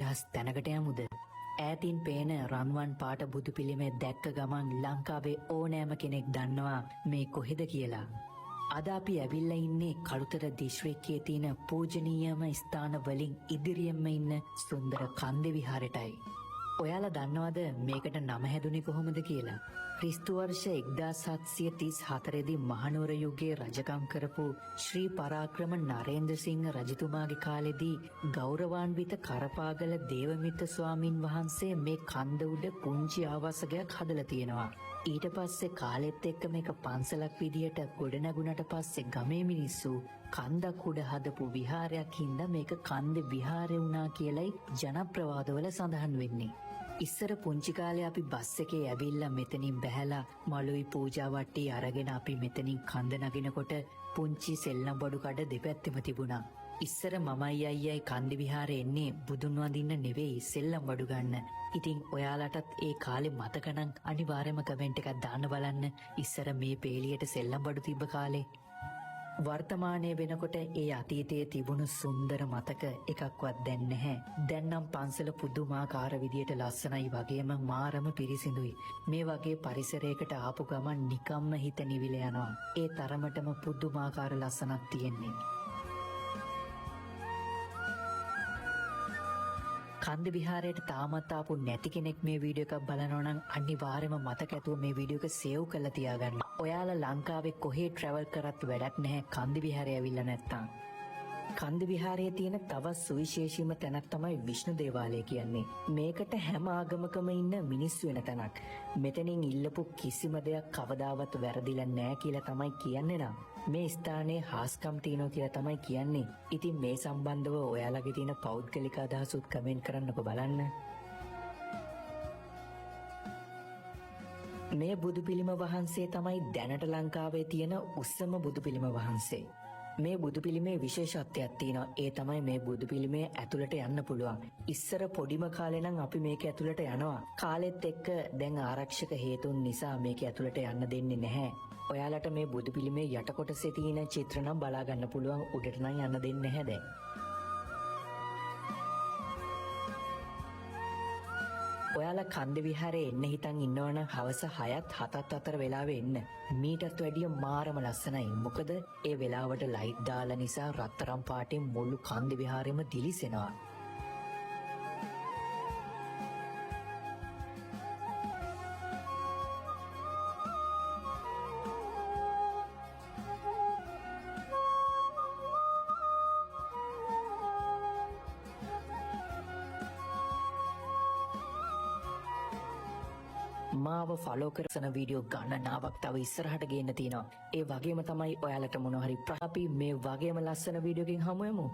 නිදහස් තැනකට යමුද? ඈතින් පේන රන්වන් පාට බුදු පිළිමේ දැක්ක ගමන් ලංකාවේ ඕනෑම කෙනෙක් දන්නවා මේ කොහෙද කියලා. අද අපි ඇවිල්ලා ඉන්නේ කළුතර දිස්ත්‍රික්කයේ තියෙන පූජනීයම ස්ථාන වලින් ඉදිරියෙන්ම ඉන්න සුන්දර කන්දේ විහාරයටයි. ඔයාලා දන්නවද මේකට නම හැදුනේ කොහොමද කියලා? ක්‍රිස්තු වර්ෂ 1734 දී මහනුවර යුගයේ රජකම් කරපු ශ්‍රී පරාක්‍රම නරේන්ද්‍රසිංහ රජතුමාගේ කාලෙදී ගෞරවාන්විත කරපාගල දේවමිත්‍ර ස්වාමින් වහන්සේ මේ කන්ද උඩ පුංචි ආවාසයක් හදලා තියෙනවා. ඊට පස්සේ කාලෙත් එක්ක මේක පන්සලක් විදියට ගොඩනැගුණට පස්සේ ගමේ මිනිස්සු කන්දක් උඩ හදපු විහාරයක් හින්දා මේක කන්දේ විහාරය වුණා කියලයි ජනප්‍රවාදවල සඳහන් වෙන්නේ. ඉස්සර පුංචි කාලේ අපි බස් එකේ ඇවිල්ලා මෙතනින් බැහැලා මලුයි පූජා වට්ටි අරගෙන අපි මෙතනින් කන්ද නගිනකොට පුංචි සෙල්ලම් බඩු කඩ දෙපැත්තෙම තිබුණා. ඉස්සර මමයි අයියයි කන්දි විහාරේ එන්නේ බුදුන් වඳින්න නෙවෙයි සෙල්ලම් බඩු ගන්න. ඉතින් ඔයාලටත් ඒ කාලේ මතක නම් අනිවාර්යයෙන්ම කමෙන්ට් එකක් දාන්න බලන්න. ඉස්සර මේ පේලියට සෙල්ලම් බඩු තිබ්බ කාලේ. වර්තමානයේ වෙනකොට ඒ අතීතයේ තිබුණු සුන්දර මතක එකක්වත් දැන් නැහැ. දැන් නම් පන්සල පුදුමාකාර විදියට ලස්සනයි වගේම මාරම පිරිසිදුයි. මේ වගේ පරිසරයකට ආපු ගමන් නිකම්ම හිත නිවිල යනවා. ඒ තරමටම පුදුමාකාර ලස්සනක් තියෙන්නේ. කන්ද විහාරයට තාමත් ආපු නැති කෙනෙක් මේ වීඩියෝ එකක් බලනවා නම් අනිවාර්යයෙන්ම මතක ඇතුව මේ වීඩියෝ එක සේව් කරලා තියාගන්න. ඔයාලා ලංකාවේ කොහේ ට්‍රැවල් කරත් වැඩක් නැහැ කන්ද විහාරය ඇවිල්ලා නැත්තම්. කන්ද විහාරයේ තියෙන තවත් සුවිශේෂීම තැනක් තමයි විෂ්ණු දේවාලය කියන්නේ. මේකට හැම ආගමකම ඉන්න මිනිස්සු වෙන තැනක්. මෙතනින් ඉල්ලපු කිසිම දෙයක් කවදාවත් වැරදිලා නැහැ කියලා තමයි කියන්නේ නම්. මේ ස්ථානයේ හාස්කම් තියෙනවා කියලා තමයි කියන්නේ. ඉතින් මේ සම්බන්ධව ඔයාලගේ තියෙන පෞද්ගලික අදහසුත් කමෙන්ට් කරන්නකෝ බලන්න. මේ බුදු පිළිම වහන්සේ තමයි දැනට ලංකාවේ තියෙන උස්සම බුදු පිළිම වහන්සේ. මේ බුදු පිළිමේ විශේෂත්වයක් තියෙනවා. ඒ තමයි මේ බුදු පිළිමේ ඇතුළට යන්න පුළුවන්. ඉස්සර පොඩිම කාලේ නම් අපි මේක ඇතුළට යනවා. කාලෙත් එක්ක දැන් ආරක්ෂක හේතුන් නිසා මේක ඇතුළට යන්න දෙන්නේ නැහැ. ඔයාලට මේ බුදු පිළිමේ යට කොටසේ තියෙන චිත්‍ර නම් බලා ගන්න පුළුවන්. උඩට නම් යන්න දෙන්නේ නැහැ දැන්. ඔයාලා කන්ද විහාරේ එන්න හිතන් ඉන්නවනම් හවස 6ත් 7ත් අතර වෙලාවෙ එන්න. මීටත් වැඩිය මාරම ලස්සනයි. මොකද ඒ වෙලාවට ලයිට් දාලා නිසා රත්තරන් පාටින් මුළු කන්ද විහාරෙම දිලිසෙනවා. මාව ෆලෝ කරන වීඩියෝ ගණනාවක් තව ඉස්සරහට ගේන්න තියෙනවා. ඒ වගේම තමයි ඔයාලට මොනවා හරි ප්‍රාපි මේ වගේම ලස්සන වීඩියෝකින් හමු වෙමු.